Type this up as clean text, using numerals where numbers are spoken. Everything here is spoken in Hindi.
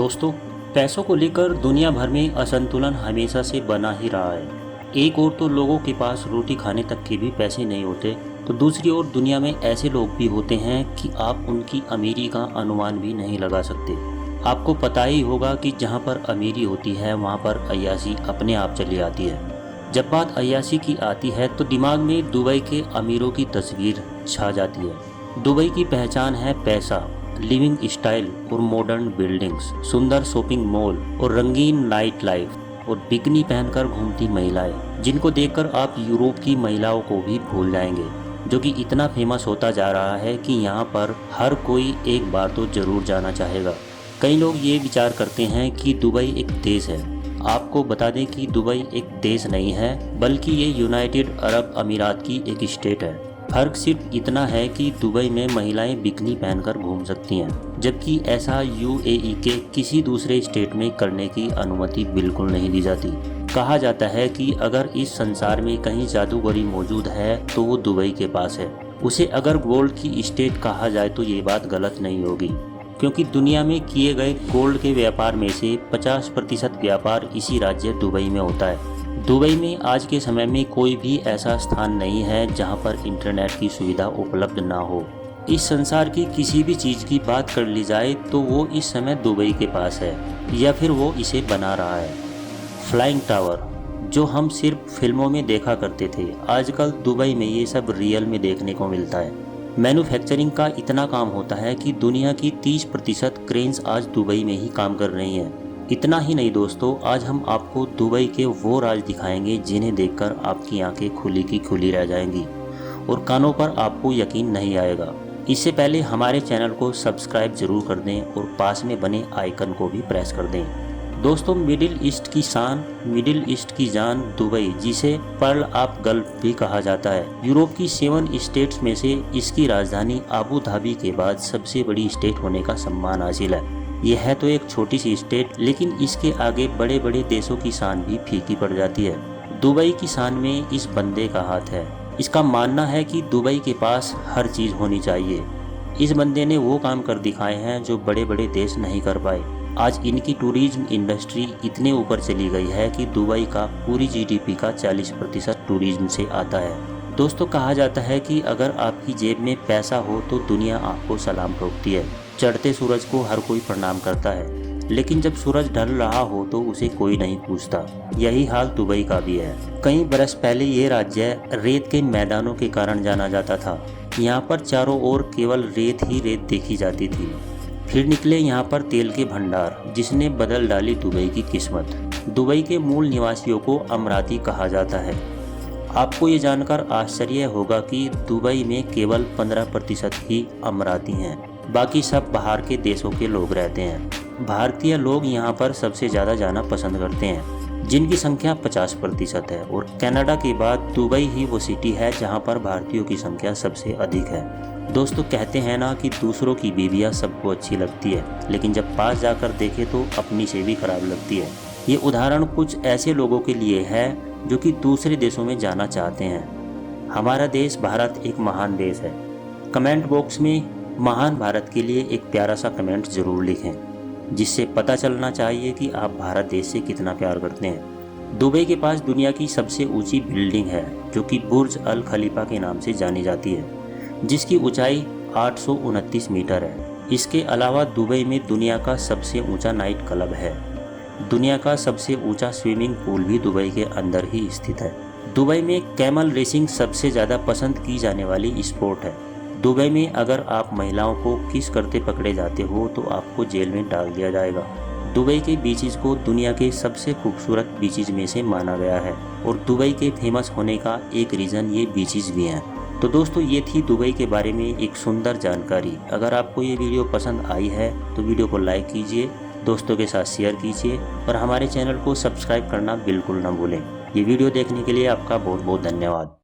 दोस्तों, पैसों को लेकर दुनिया भर में असंतुलन हमेशा से बना ही रहा है। एक ओर तो लोगों के पास रोटी खाने तक के भी पैसे नहीं होते, तो दूसरी ओर दुनिया में ऐसे लोग भी होते हैं कि आप उनकी अमीरी का अनुमान भी नहीं लगा सकते। आपको पता ही होगा कि जहाँ पर अमीरी होती है वहाँ पर अय्याशी अपने आप चली आती है। जब बात अय्याशी की आती है तो दिमाग में दुबई के अमीरों की तस्वीर छा जाती है। दुबई की पहचान है पैसा, लिविंग स्टाइल और मॉडर्न बिल्डिंग्स, सुंदर शॉपिंग मॉल और रंगीन नाइट लाइफ और बिकनी पहनकर घूमती महिलाएं, जिनको देखकर आप यूरोप की महिलाओं को भी भूल जाएंगे, जो कि इतना फेमस होता जा रहा है कि यहाँ पर हर कोई एक बार तो जरूर जाना चाहेगा। कई लोग ये विचार करते हैं कि दुबई एक देश है। आपको बता दें कि दुबई एक देश नहीं है, बल्कि ये यूनाइटेड अरब अमीरात की एक स्टेट है। फर्क सिर्फ इतना है कि दुबई में महिलाएं बिकनी पहनकर घूम सकती हैं, जबकि ऐसा यूएई के किसी दूसरे स्टेट में करने की अनुमति बिल्कुल नहीं दी जाती। कहा जाता है कि अगर इस संसार में कहीं जादूगरी मौजूद है तो वो दुबई के पास है। उसे अगर गोल्ड की स्टेट कहा जाए तो ये बात गलत नहीं होगी, क्योंकि दुनिया में किए गए गोल्ड के व्यापार में से 50% व्यापार इसी राज्य दुबई में होता है। दुबई में आज के समय में कोई भी ऐसा स्थान नहीं है जहां पर इंटरनेट की सुविधा उपलब्ध ना हो। इस संसार की किसी भी चीज़ की बात कर ली जाए तो वो इस समय दुबई के पास है, या फिर वो इसे बना रहा है। फ्लाइंग टावर, जो हम सिर्फ फिल्मों में देखा करते थे, आजकल दुबई में ये सब रियल में देखने को मिलता है। मैन्युफैक्चरिंग का इतना काम होता है कि दुनिया की 30% क्रेन्स आज दुबई में ही काम कर रही हैं। इतना ही नहीं दोस्तों, आज हम आपको दुबई के वो राज दिखाएंगे जिन्हें देखकर आपकी आंखें खुली की खुली रह जाएंगी और कानों पर आपको यकीन नहीं आएगा। इससे पहले हमारे चैनल को सब्सक्राइब जरूर कर दें और पास में बने आइकन को भी प्रेस कर दें। दोस्तों, मिडिल ईस्ट की शान, मिडिल ईस्ट की जान दुबई, जिसे पर्ल ऑफ गल्फ भी कहा जाता है, यूरोप की 7 स्टेट्स में से इसकी राजधानी आबू धाबी के बाद सबसे बड़ी स्टेट होने का सम्मान हासिल है। यह है तो एक छोटी सी स्टेट, लेकिन इसके आगे बड़े बड़े देशों की शान भी फीकी पड़ जाती है। दुबई की शान में इस बंदे का हाथ है। इसका मानना है कि दुबई के पास हर चीज़ होनी चाहिए। इस बंदे ने वो काम कर दिखाए हैं जो बड़े बड़े देश नहीं कर पाए। आज इनकी टूरिज्म इंडस्ट्री इतने ऊपर चली गई है कि दुबई का पूरी जीडीपी का 40% टूरिज्म से आता है। दोस्तों, कहा जाता है कि अगर आपकी जेब में पैसा हो तो दुनिया आपको सलाम ठोकती है। चढ़ते सूरज को हर कोई प्रणाम करता है, लेकिन जब सूरज ढल रहा हो तो उसे कोई नहीं पूछता। यही हाल दुबई का भी है। कई बरस पहले ये राज्य रेत के मैदानों के कारण जाना जाता था। यहाँ पर चारों ओर केवल रेत ही रेत देखी जाती थी। फिर निकले यहाँ पर तेल के भंडार, जिसने बदल डाली दुबई की किस्मत। दुबई के मूल निवासियों को अमराती कहा जाता है। आपको ये जानकर आश्चर्य होगा कि दुबई में केवल 15% ही अमराती हैं, बाकी सब बाहर के देशों के लोग रहते हैं। भारतीय लोग यहाँ पर सबसे ज़्यादा जाना पसंद करते हैं, जिनकी संख्या 50% है, और कनाडा के बाद दुबई ही वो सिटी है जहाँ पर भारतीयों की संख्या सबसे अधिक है। दोस्तों, कहते हैं ना कि दूसरों की बीवियाँ सबको अच्छी लगती है, लेकिन जब पास जाकर देखें तो अपनी से भी खराब लगती है। ये उदाहरण कुछ ऐसे लोगों के लिए है जो कि दूसरे देशों में जाना चाहते हैं। हमारा देश भारत एक महान देश है। कमेंट बॉक्स में महान भारत के लिए एक प्यारा सा कमेंट जरूर लिखें, जिससे पता चलना चाहिए कि आप भारत देश से कितना प्यार करते हैं। दुबई के पास दुनिया की सबसे ऊंची बिल्डिंग है, जो कि बुर्ज अल खलीफा के नाम से जानी जाती है, जिसकी ऊंचाई 829 मीटर है। इसके अलावा दुबई में दुनिया का सबसे ऊंचा नाइट क्लब है। दुनिया का सबसे ऊंचा स्विमिंग पूल भी दुबई के अंदर ही स्थित है। दुबई में कैमल रेसिंग सबसे ज़्यादा पसंद की जाने वाली स्पोर्ट है। दुबई में अगर आप महिलाओं को किस करते पकड़े जाते हो तो आपको जेल में डाल दिया जाएगा। दुबई के बीचेस को दुनिया के सबसे खूबसूरत बीचेस में से माना गया है, और दुबई के फेमस होने का एक रीज़न ये बीचेस भी हैं। तो दोस्तों, ये थी दुबई के बारे में एक सुंदर जानकारी। अगर आपको ये वीडियो पसंद आई है तो वीडियो को लाइक कीजिए, दोस्तों के साथ शेयर कीजिए और हमारे चैनल को सब्सक्राइब करना बिल्कुल ना भूलें। ये वीडियो देखने के लिए आपका बहुत बहुत धन्यवाद।